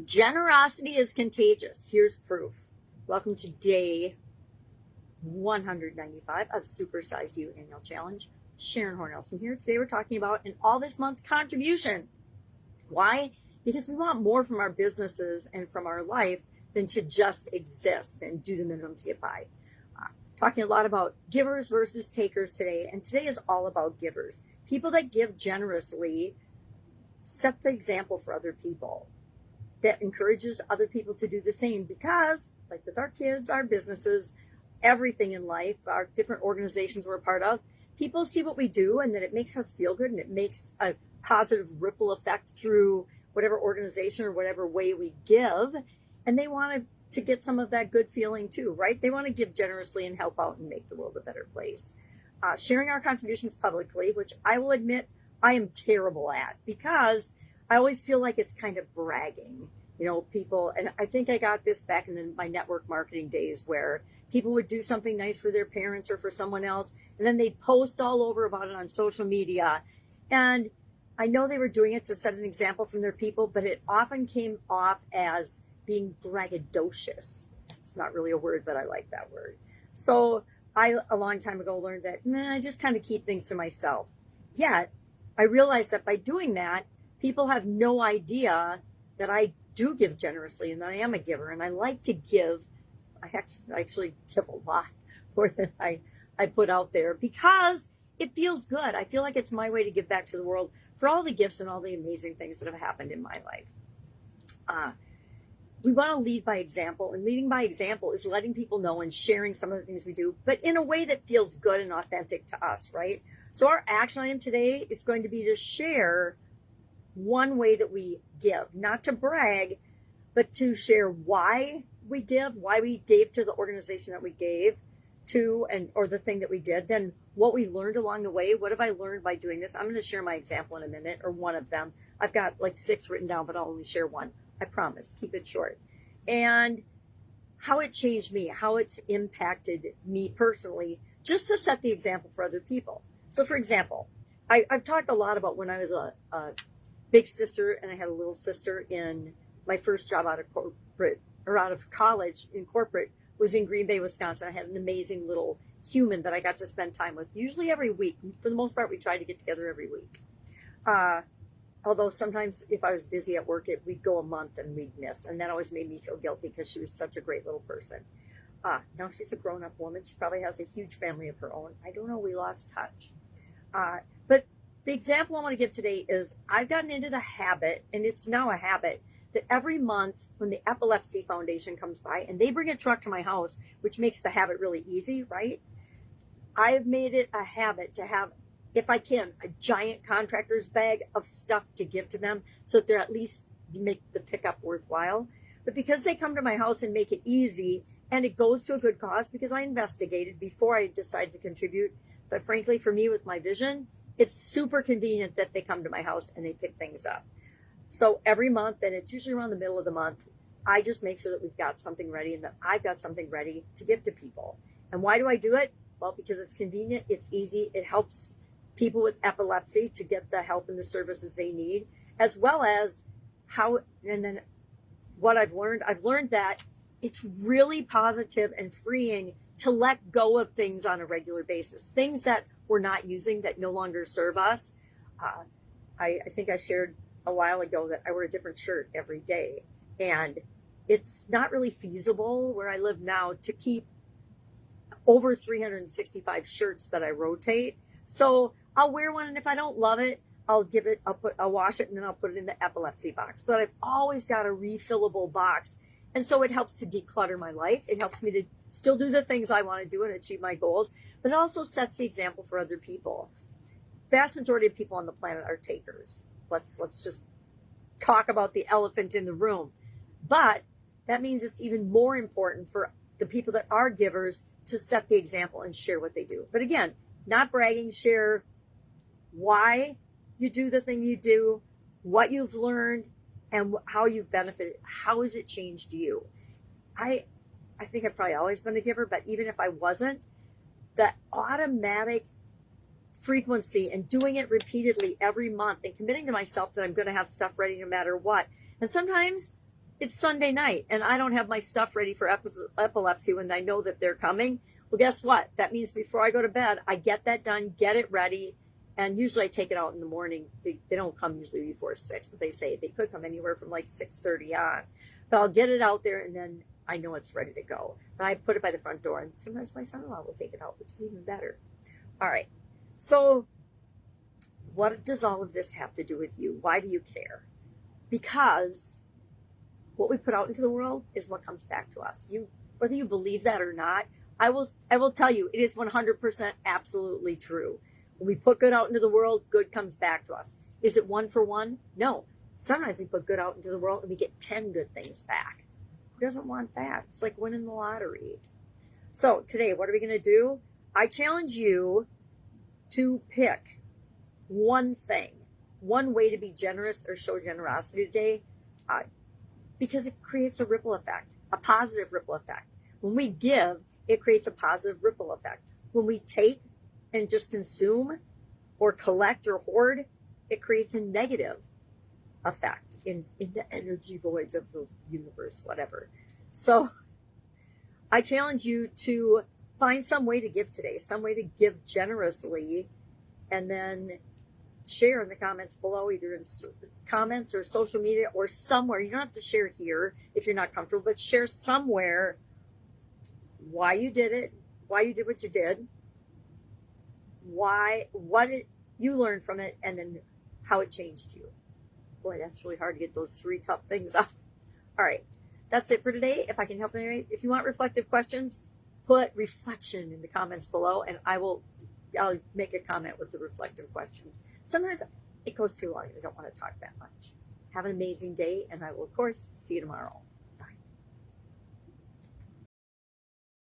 Generosity is contagious. Here's proof. Welcome to day 195 of Supersize You Annual Challenge. Sharon Horne-Ellstrom here. Today we're talking about an all this month contribution. Why? Because we want more from our businesses and from our life than to just exist and do the minimum to get by. Talking a lot about givers versus takers today, and today is all about givers. People that give generously set the example for other people. That encourages other people to do the same because, like with our kids, our businesses, everything in life, our different organizations we're a part of, people see what we do and that it makes us feel good and it makes a positive ripple effect through whatever organization or whatever way we give. And they want to get some of that good feeling too, right? They want to give generously and help out and make the world a better place. Sharing our contributions publicly, which I will admit I am terrible at because I always feel like it's kind of bragging, people, and I think I got this back in my network marketing days where people would do something nice for their parents or for someone else, and then they'd post all over about it on social media. And I know they were doing it to set an example from their people, but it often came off as being braggadocious. It's not really a word, but I like that word. So I, a long time ago, learned that I just kind of keep things to myself. Yet I realized that by doing that, people have no idea that I do give generously and that I am a giver, and I like to give. I actually give a lot more than I put out there because it feels good. I feel like it's my way to give back to the world for all the gifts and all the amazing things that have happened in my life. We want to lead by example, and leading by example is letting people know and sharing some of the things we do, but in a way that feels good and authentic to us, right? So our action item today is going to be to share one way that we give, not to brag, but to share why we give, why we gave to the organization that we gave to, or the thing that we did, then what we learned along the way. What have I learned by doing this? I'm going to share my example in a minute, or one of them. I've got like 6 written down, but I'll only share one. I promise. Keep it short. And how it changed me, how it's impacted me personally, just to set the example for other people. So for example, I've talked a lot about when I was a big sister and I had a little sister in my first job out of college in corporate was in Green Bay, Wisconsin. I had an amazing little human that I got to spend time with, usually every week. For the most part, we tried to get together every week. Although sometimes if I was busy at work, we'd go a month and we'd miss. And that always made me feel guilty because she was such a great little person. Now she's a grown-up woman. She probably has a huge family of her own. I don't know. We lost touch. But the example I want to give today is I've gotten into the habit, and it's now a habit, that every month when the Epilepsy Foundation comes by and they bring a truck to my house, which makes the habit really easy, right? I've made it a habit to have, if I can, a giant contractor's bag of stuff to give to them so that they're at least make the pickup worthwhile. But because they come to my house and make it easy, and it goes to a good cause because I investigated before I decided to contribute. But frankly, for me with my vision, it's super convenient that they come to my house and they pick things up. So every month, and it's usually around the middle of the month, I just make sure that we've got something ready and that I've got something ready to give to people. And why do I do it? Well, because it's convenient, it's easy, it helps people with epilepsy to get the help and the services they need, as well as and then what I've learned that it's really positive and freeing to let go of things on a regular basis, things that we're not using that no longer serve us. I think I shared a while ago that I wear a different shirt every day, and it's not really feasible where I live now to keep over 365 shirts that I rotate. So I'll wear one, and if I don't love it, I'll wash it, and then I'll put it in the epilepsy box so that I've always got a refillable box. And so it helps to declutter my life. It helps me to still do the things I want to do and achieve my goals, but it also sets the example for other people. Vast majority of people on the planet are takers. Let's just talk about the elephant in the room. But that means it's even more important for the people that are givers to set the example and share what they do. But again, not bragging, share why you do the thing you do, what you've learned, and how you've benefited. How has it changed you? I think I've probably always been a giver, but even if I wasn't, the automatic frequency and doing it repeatedly every month and committing to myself that I'm going to have stuff ready no matter what. And sometimes it's Sunday night and I don't have my stuff ready for epilepsy when I know that they're coming. Well, guess what? That means before I go to bed, I get that done, get it ready, and usually I take it out in the morning. They don't come usually before 6, but they say they could come anywhere from like 6:30 on. But I'll get it out there, and then I know it's ready to go. But I put it by the front door, and sometimes my son-in-law will take it out, which is even better. All right. So what does all of this have to do with you? Why do you care? Because what we put out into the world is what comes back to us. Whether you believe that or not, I will tell you, it is 100% absolutely true. When we put good out into the world, good comes back to us. Is it 1 for 1? No. Sometimes we put good out into the world and we get 10 good things back. Who doesn't want that? It's like winning the lottery. So today, what are we going to do? I challenge you to pick one thing, one way to be generous or show generosity today, because it creates a ripple effect, a positive ripple effect. When we give, it creates a positive ripple effect. When we take and just consume or collect or hoard, it creates a negative effect in the energy voids of the universe, whatever. So I challenge you to find some way to give today, some way to give generously, and then share in the comments below, either in comments or social media or somewhere. You don't have to share here if you're not comfortable, but share somewhere why you did it, why you did what you did, what you learned from it, and then how it changed you. Boy, that's really hard to get those 3 tough things out. All right, that's it for today. If I can help anyway, if you want reflective questions, put reflection in the comments below, and I'll make a comment with the reflective questions. Sometimes it goes too long. I don't want to talk that much. Have an amazing day, and I will, of course, see you tomorrow.